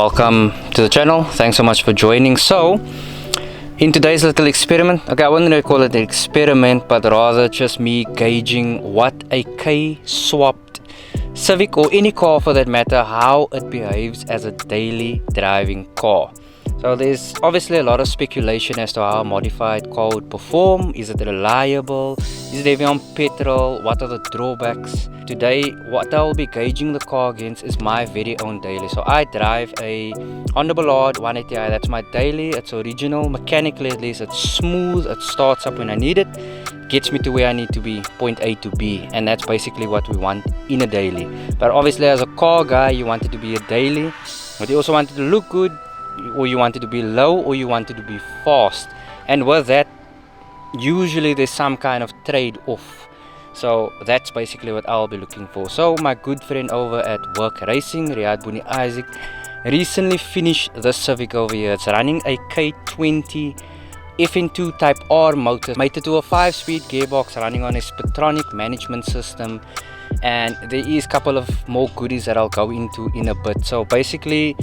welcome to the channel. Thanks so much for joining. So in today's little experiment, okay, I wouldn't really call it an experiment, but rather just me gauging what a K-swapped Civic, or any car for that matter, how it behaves as a daily driving car. So there's obviously a lot of speculation as to how a modified car would perform. Is it reliable? Is it heavy on petrol? What are the drawbacks? Today, what I'll be gauging the car against is my very own daily. So I drive a Honda Ballade 180i. That's my daily. It's original, mechanically at least. It's smooth. It starts up when I need it. Gets me to where I need to be, point A to B. And that's basically what we want in a daily. But obviously as a car guy, you want it to be a daily. But you also want it to look good, or you want it to be low, or you want it to be fast. And with that, usually there's some kind of trade-off. So that's basically what I'll be looking for. So my good friend over at Work Racing, Riyaad, Boenie, Isaac, recently finished the Civic over here. It's running a K20 FN2 Type R motor, mated to a 5-speed gearbox, running on a Spetronic management system. And there is a couple of more goodies that I'll go into in a bit. So basically,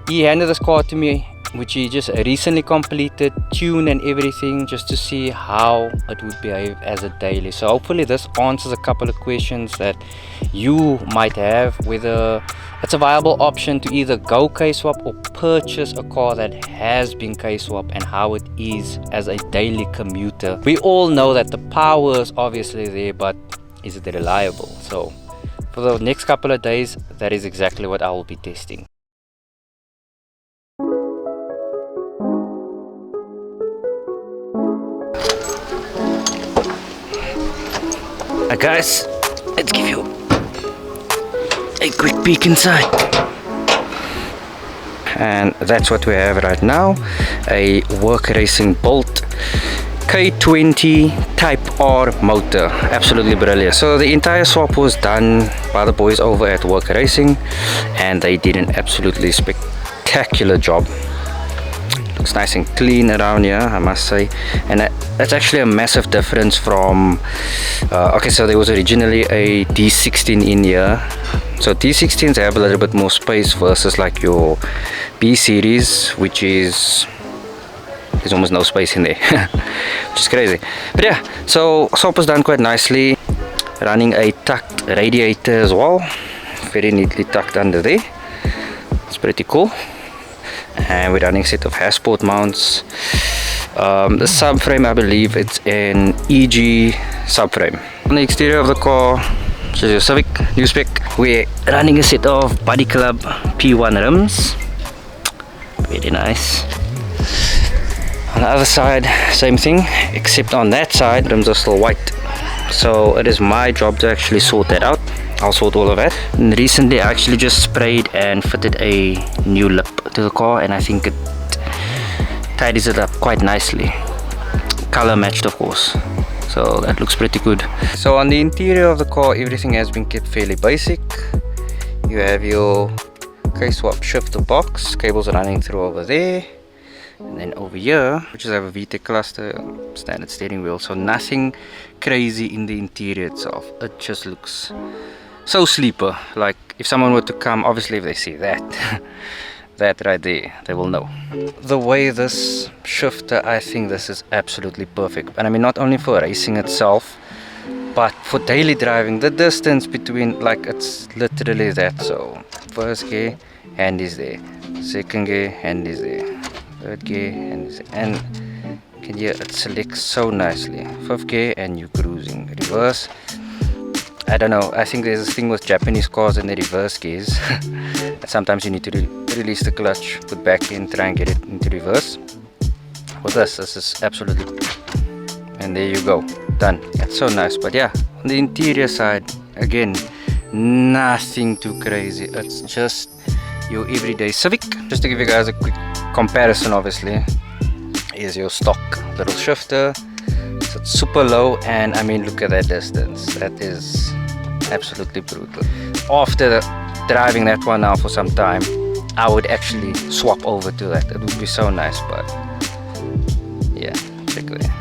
he handed this car to me, which he just recently completed, tuned and everything, just to see how it would behave as a daily. So hopefully this answers a couple of questions that you might have, whether it's a viable option to either go K-swap or purchase a car that has been K-swap, and how it is as a daily commuter. We all know that the power is obviously there, but is it reliable? So for the next couple of days, that is exactly what I will be testing. Guys, let's give you a quick peek inside. And that's what we have right now, a Work Racing Bolt K20 Type R motor. Absolutely brilliant. So the entire swap was done by the boys over at Work Racing, and they did an absolutely spectacular job. Looks nice and clean around here, I must say. And that's actually a massive difference from okay, so there was originally a D16 in here. So D16s have a little bit more space versus like your B series, which is, there's almost no space in there, which is crazy. But yeah, so swap was done quite nicely, running a tucked radiator as well, very neatly tucked under there. It's pretty cool. And we're running a set of hashboard mounts. The subframe, I believe it's an EG subframe. On the exterior of the car, which is your Civic, new spec, we're running a set of Body Club P1 rims. Very nice. On the other side, same thing, except on that side, rims are still white. So it is my job to actually sort that out. I'll sort all of that. And recently I actually just sprayed and fitted a new lip to the car, and I think it tidies it up quite nicely. Color matched, of course, so that looks pretty good. So on the interior of the car, everything has been kept fairly basic. You have your K-swap shifter box, cables running through over there, and then over here we just have a VTEC cluster, standard steering wheel. So nothing crazy in the interior itself. It just looks so sleeper. Like if someone were to come, obviously if they see that that right there, they will know. The way this shifter, I think this is absolutely perfect. And I mean, not only for racing itself, but for daily driving. The distance between, like, it's literally that. So first gear, hand is there, second gear, hand is there, third gear, hand is there, and you can hear it selects so nicely. Fifth gear and you're cruising. Reverse, I don't know, I think there's this thing with Japanese cars and the reverse gears. Sometimes you need to release the clutch, put back in, try and get it into reverse. With this is absolutely, and there you go, done. That's so nice. But yeah, on the interior side, again, nothing too crazy. It's just your everyday Civic. Just to give you guys a quick comparison, obviously, is your stock little shifter. So it's super low, and I mean, look at that distance. That is absolutely brutal. After driving that one now for some time, I would actually swap over to that. It would be so nice. But yeah, check there.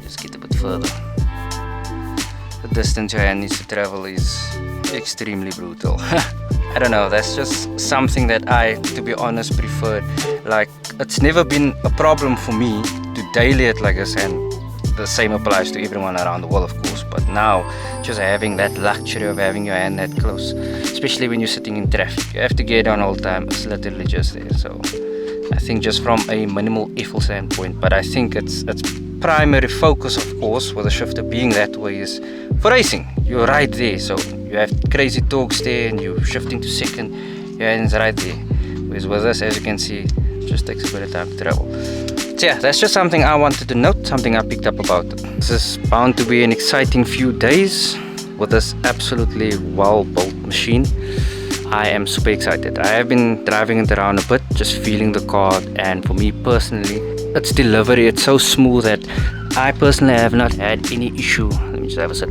Just get a bit further. The distance your hand needs to travel is extremely brutal. I don't know, that's just something that I, to be honest, prefer. Like, it's never been a problem for me to daily it like this, and the same applies to everyone around the world, of course. But now, just having that luxury of having your hand that close, especially when you're sitting in traffic, you have to get on all the time. It's literally just there. So I think just from a minimal effort standpoint, but I think it's primary focus, of course, with the shifter being that way, is for racing. You're right there, so you have crazy torques there, and you're shifting to second, your hand's right there. Whereas with this, as you can see, it just takes a bit of time to travel. So yeah, that's just something I wanted to note, something I picked up about it. This is bound to be an exciting few days with this absolutely well-built machine. I am super excited. I have been driving it around a bit, just feeling the car, and for me personally, its delivery, it's so smooth that I personally have not had any issue. Let me just have a sit.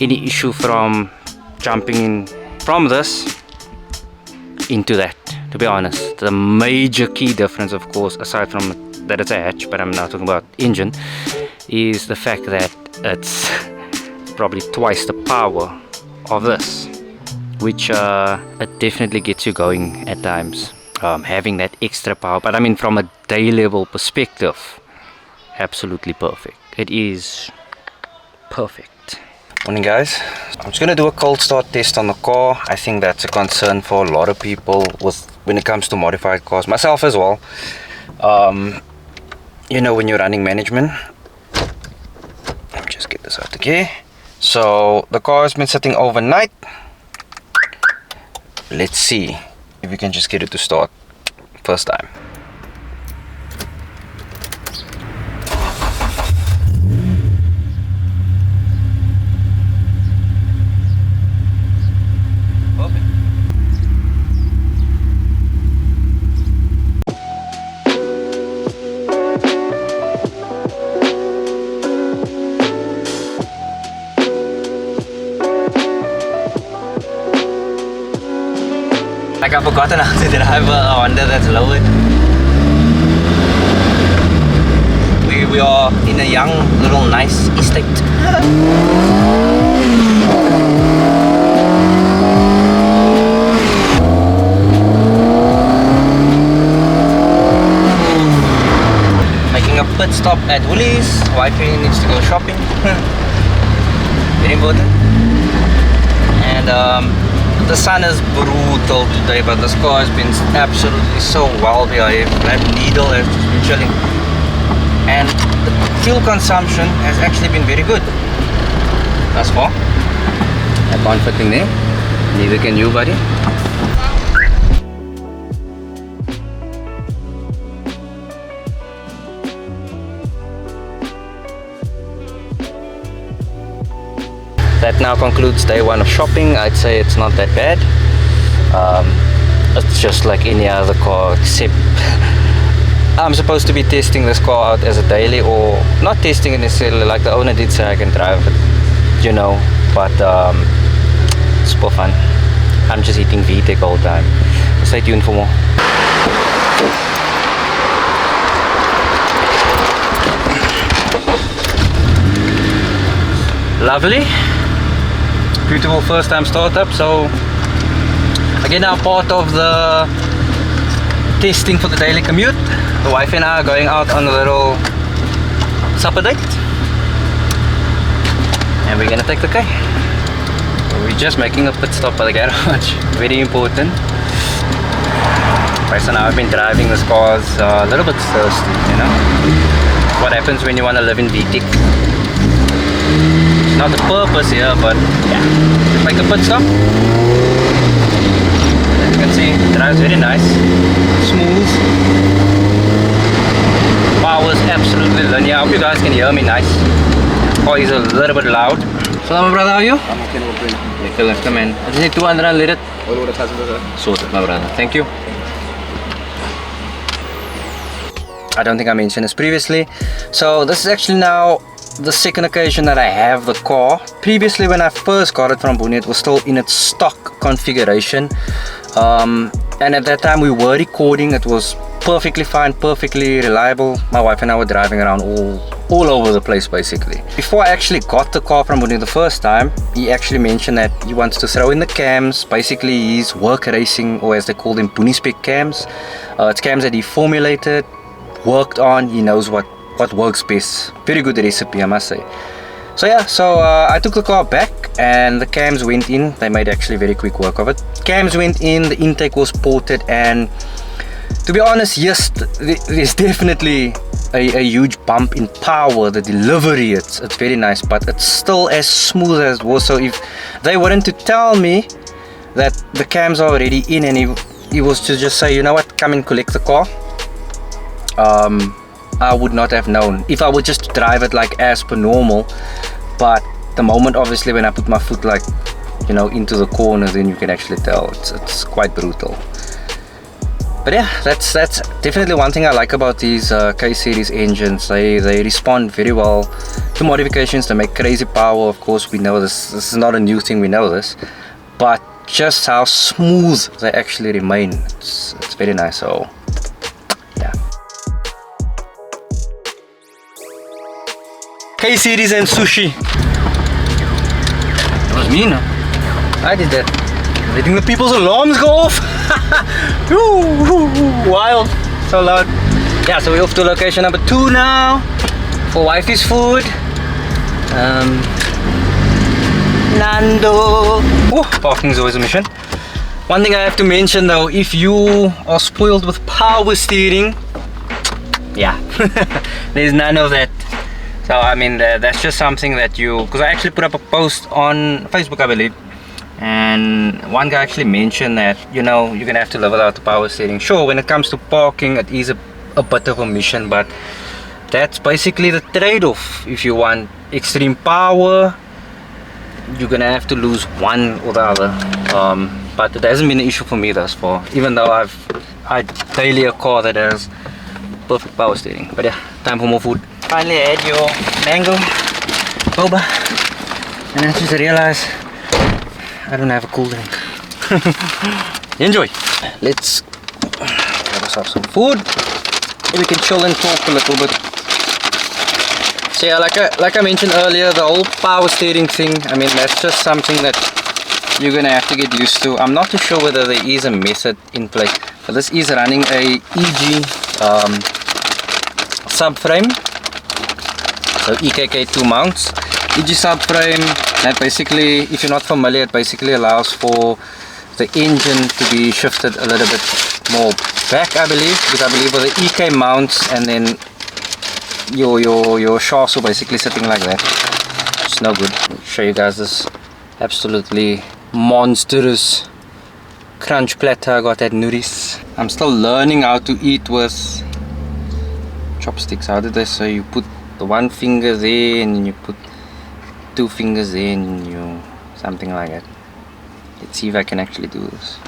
Any issue from jumping in from this into that, to be honest. The major key difference, of course, aside from that it's a hatch, but I'm now talking about engine, is the fact that it's probably twice the power of this, which it definitely gets you going at times, having that extra power. But I mean, from a day level perspective, absolutely perfect. It is perfect. Morning guys, I'm just gonna do a cold start test on the car. I think that's a concern for a lot of people when it comes to modified cars, myself as well. You know, when you're running management. Let me just get this out the gear. So the car has been sitting overnight. Let's see if we can just get it to start first time. Like, I've forgotten how to drive a Honda that's lowered. We are in a young, little, nice estate. Making a pit stop at Woolies. Wifey needs to go shopping. Very important. And the sun is brutal today, but this car has been absolutely so well behaved. That needle has just been chilling, and the fuel consumption has actually been very good thus far. I can't fit in there, neither can you, buddy. That now concludes day one of shopping. I'd say it's not that bad. It's just like any other car, except I'm supposed to be testing this car out as a daily, or not testing it necessarily, like the owner did say I can drive it, you know, but it's super fun. I'm just eating VTEC all the time. Stay tuned for more. Lovely. Beautiful first time startup. So again, now part of the testing for the daily commute, the wife and I are going out on a little supper date, and we're gonna take the K. We're just making a pit stop by the garage. Very important. Right, so now I've been driving this car a little bit thirsty, you know what happens when you want to live in VTEC. Not the purpose here, but yeah, just make a pit stop. As you can see, it drives very nice, smooth. Power is absolutely linear. I hope you guys can hear me nice. Oh, he's a little bit loud. So, my brother, how are you? I'm okay, no problem. Okay, come in. I just need 200 and let it. All over the passenger, sir. Sorted, my brother. Thank you. I don't think I mentioned this previously. So this is actually now the second occasion that I have the car. Previously, when I first got it from Boenie, it was still in its stock configuration, and at that time we were recording. It was perfectly fine, perfectly reliable. My wife and I were driving around all all over the place basically. Before I actually got the car from Boenie the first time, he actually mentioned that he wants to throw in the cams. Basically he's work racing, or as they call them, Boenie spec cams. It's cams that he formulated, worked on. He knows what works best. Very good recipe, I must say. So yeah, I took the car back and the cams went in. They made actually very quick work of it. Cams went in, the intake was ported, and to be honest, yes, there's definitely a huge bump in power. The delivery, it's very nice, but it's still as smooth as it was. So if they weren't to tell me that the cams are already in, and he was to just say, you know what, come and collect the car, I would not have known if I would just drive it like as per normal. But the moment, obviously, when I put my foot, like, you know, into the corner, then you can actually tell it's quite brutal. But yeah, that's definitely one thing I like about these K series engines. They respond very well to modifications. They make crazy power. Of course, we know this is not a new thing, we know this, but just how smooth they actually remain, it's very nice. So yeah, K series and sushi. That was me, no? I did that. Letting the people's alarms go off. Wild, so loud. Yeah, so we're off to location number 2 now for wifey's food. Nando. Parking is always a mission. One thing I have to mention though, if you are spoiled with power steering, yeah, there's none of that. So I mean, that's just something that because I actually put up a post on Facebook, I believe, and one guy actually mentioned that, you know, you're gonna have to live without the power steering. Sure, when it comes to parking, it is a bit of a mission, but that's basically the trade-off. If you want extreme power, you're gonna have to lose one or the other. But it hasn't been an issue for me thus far, even though I daily a car that has perfect power steering. But yeah, time for more food. Finally I had your mango boba, and I just realized I don't have a cool drink. Enjoy. Let's grab ourselves some food. We can chill and talk a little bit. So yeah, like I mentioned earlier, the whole power steering thing, I mean, that's just something that you're gonna have to get used to. I'm not too sure whether there is a method in place, but this is running a EG subframe, so EKK2 mounts. EG subframe, that basically, if you're not familiar, it basically allows for the engine to be shifted a little bit more back, I believe, because I believe with the EK mounts, and then your shafts are basically sitting like that. It's no good. I'll show you guys this absolutely monstrous crunch platter I got at Nuri's. I'm still learning how to eat with chopsticks. How did they say? You put the one finger there, and then you put 2 fingers there, and you something like that. Let's see if I can actually do this.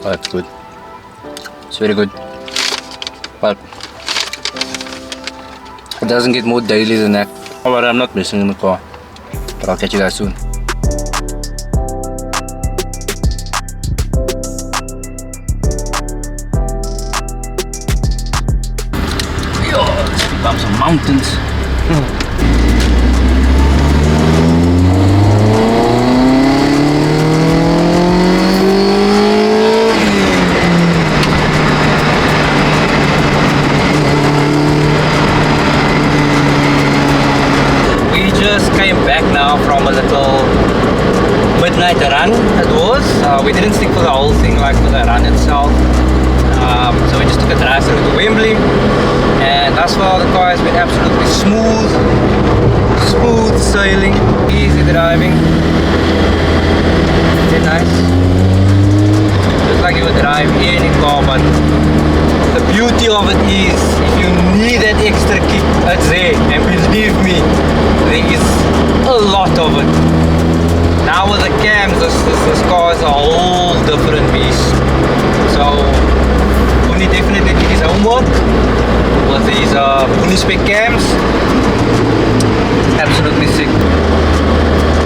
Oh, that's good. It's very good. But it doesn't get more daily than that. Alright, I'm not missing in the car, but I'll catch you guys soon. Speed bumps on mountains. Run it was. We didn't stick for the whole thing, like for the run itself. So we just took a drive through to Wembley, and thus far the car has been absolutely smooth sailing, easy driving. Very nice. Just like you would drive any car, but the beauty of it is, if you need that extra kick, it's there, and believe me, there is a lot of it. Now with the cams, this car is a whole different beast. So Boenie definitely did his homework with these Boenie spec cams. Absolutely sick.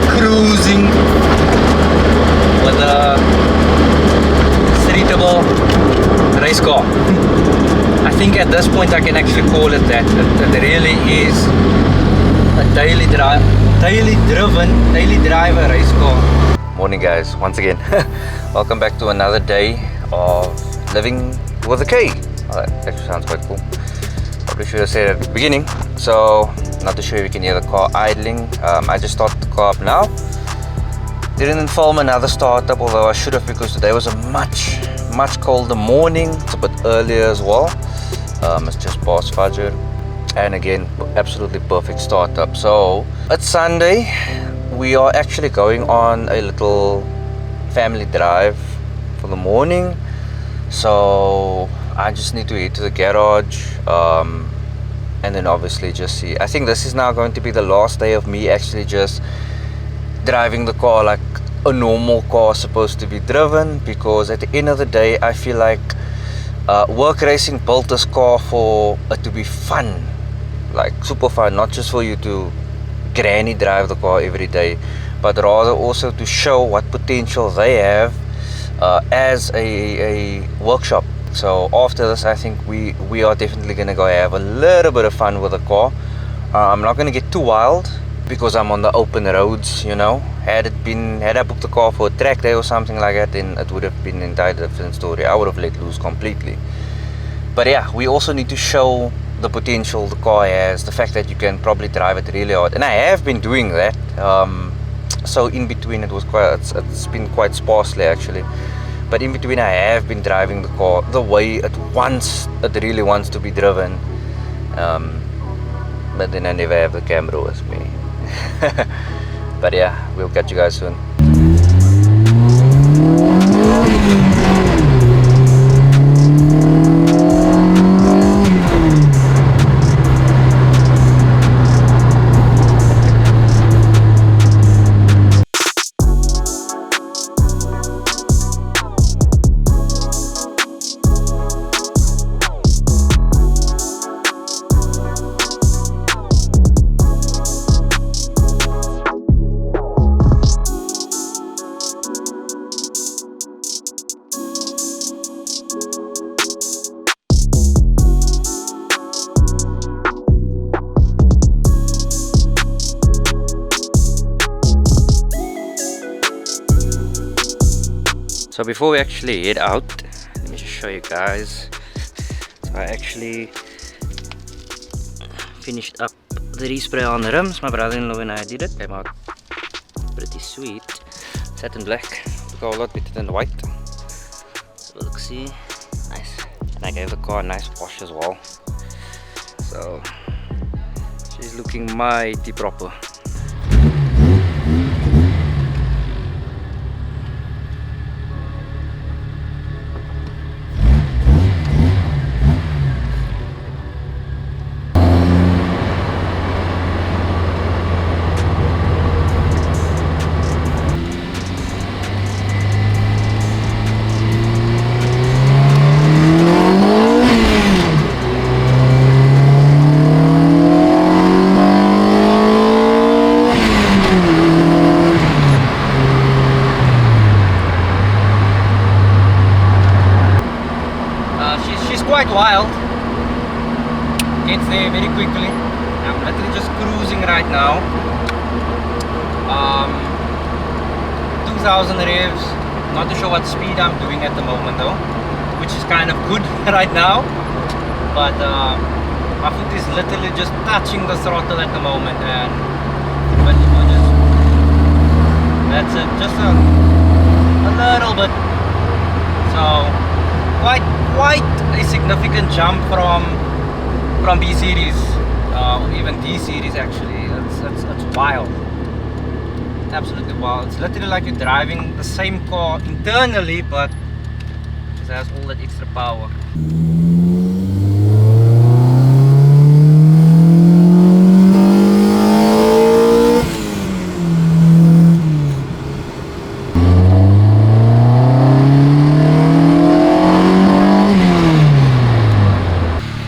Cruising. with a streetable race car. I think at this point I can actually call it that. It really is a daily driver race car. Morning guys, once again. Welcome back to another day of living with a K. Oh, that actually sounds quite cool. Probably should have said it at the beginning. So, not too sure if you can hear the car idling. I just started the car up now. Didn't film another startup, although I should have, because today was a much colder morning. It's a bit earlier as well. It's just past Fajr. And again, absolutely perfect startup. So, it's Sunday. We are actually going on a little family drive for the morning. So, I just need to head to the garage. And then obviously just see. I think this is now going to be the last day of me actually just driving the car like a normal car is supposed to be driven, because at the end of the day I feel like work racing built this car for it to be fun, like super fun, not just for you to granny drive the car every day, but rather also to show what potential they have as a workshop. So after this I think we are definitely gonna go have a little bit of fun with the car. I'm not gonna get too wild because I'm on the open roads, you know. Had I booked the car for a track day or something like that, then it would have been an entirely different story. I would have let loose completely. But yeah, we also need to show the potential the car has, the fact that you can probably drive it really hard, and I have been doing that. So in between it's been quite sparsely actually. But in between I have been driving the car the way it really wants to be driven. But then I never have the camera with me. But yeah, we'll catch you guys soon. So before we actually head out, let me just show you guys. So I actually finished up the respray on the rims. My brother-in-law and I did it. Came out pretty sweet. Satin black. Look a lot better than the white. So look, see, nice. And I gave the car a nice wash as well. So she's looking mighty proper. Quite wild. Gets there very quickly. I'm literally just cruising right now. 2000 revs. Not too sure what speed I'm doing at the moment though, which is kind of good right now. But my foot is literally just touching the throttle at the moment, and but you know, just that's it. Just a little bit. So quite a significant jump from B series, even D series actually. It's wild, absolutely wild. It's literally like you're driving the same car internally, but it has all that extra power.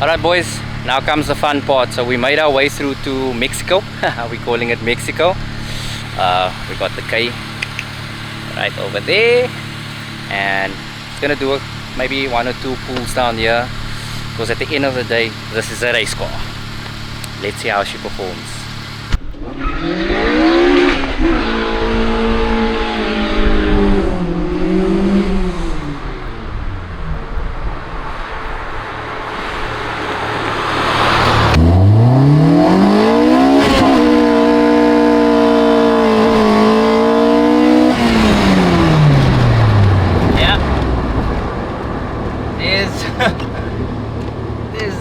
Alright boys, now comes the fun part. So we made our way through to Mexico. We're calling it Mexico. We got the K right over there, and it's gonna do maybe 1 or 2 pulls down here, because at the end of the day this is a race car. Let's see how she performs.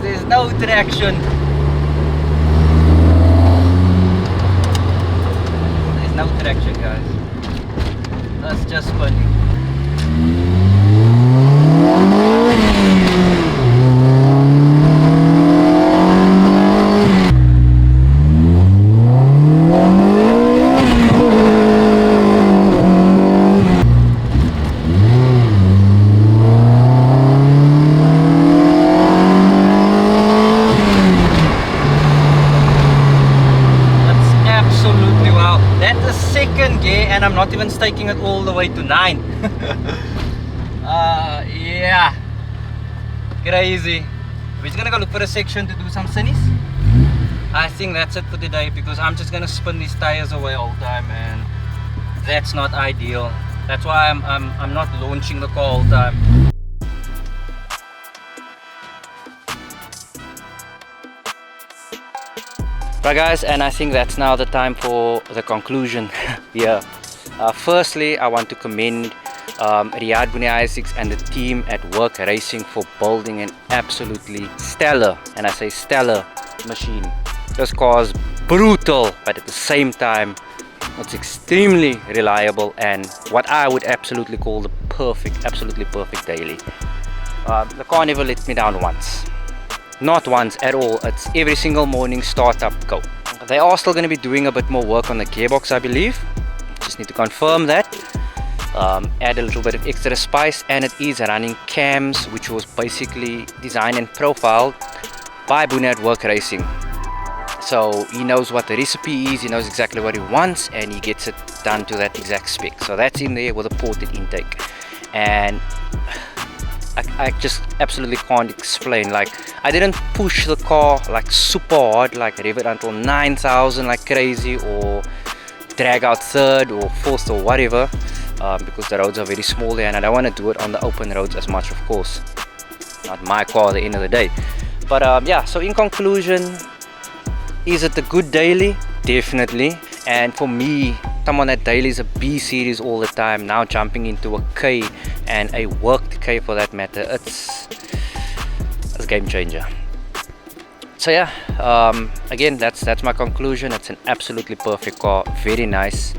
There's no traction. There's no traction, guys. That's just spinning. And I'm not even staking it all the way to 9. Yeah, crazy. We're just gonna go look for a section to do some sunnies. I think that's it for today, because I'm just gonna spin these tires away all the time, and that's not ideal. That's why I'm not launching the car all the time. Right guys, and I think that's now the time for the conclusion here. Firstly, I want to commend Riyaad, Boenie i6 and the team at Work Racing for building an absolutely stellar, and I say stellar, machine. This car is brutal, but at the same time it's extremely reliable, and what I would absolutely call the absolutely perfect daily. The car never lets me down once. Not once at all. It's every single morning start up, go. They are still going to be doing a bit more work on the gearbox, I believe. Just need to confirm that. Add a little bit of extra spice, and it is running cams, which was basically designed and profiled by Boenie at Work Racing. So he knows what the recipe is, he knows exactly what he wants, and he gets it done to that exact spec. So that's in there with a ported intake, and I just absolutely can't explain. Like, I didn't push the car like super hard, like rev it until 9,000 like crazy, or drag out third or fourth or whatever, because the roads are very small there, and I don't want to do it on the open roads as much, of course. Not my car at the end of the day. But yeah, so in conclusion, is it a good daily? Definitely. And for me, someone that daily is a B series all the time, now jumping into a K, and a worked K for that matter, it's a game changer. So yeah, again, that's my conclusion. It's an absolutely perfect car, very nice.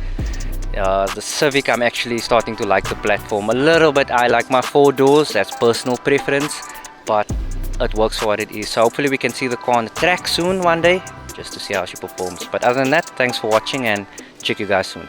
The Civic, I'm actually starting to like the platform a little bit. I like my 4 doors, that's personal preference, but it works for what it is. So hopefully we can see the car on the track soon one day, just to see how she performs. But other than that, thanks for watching, and check you guys soon.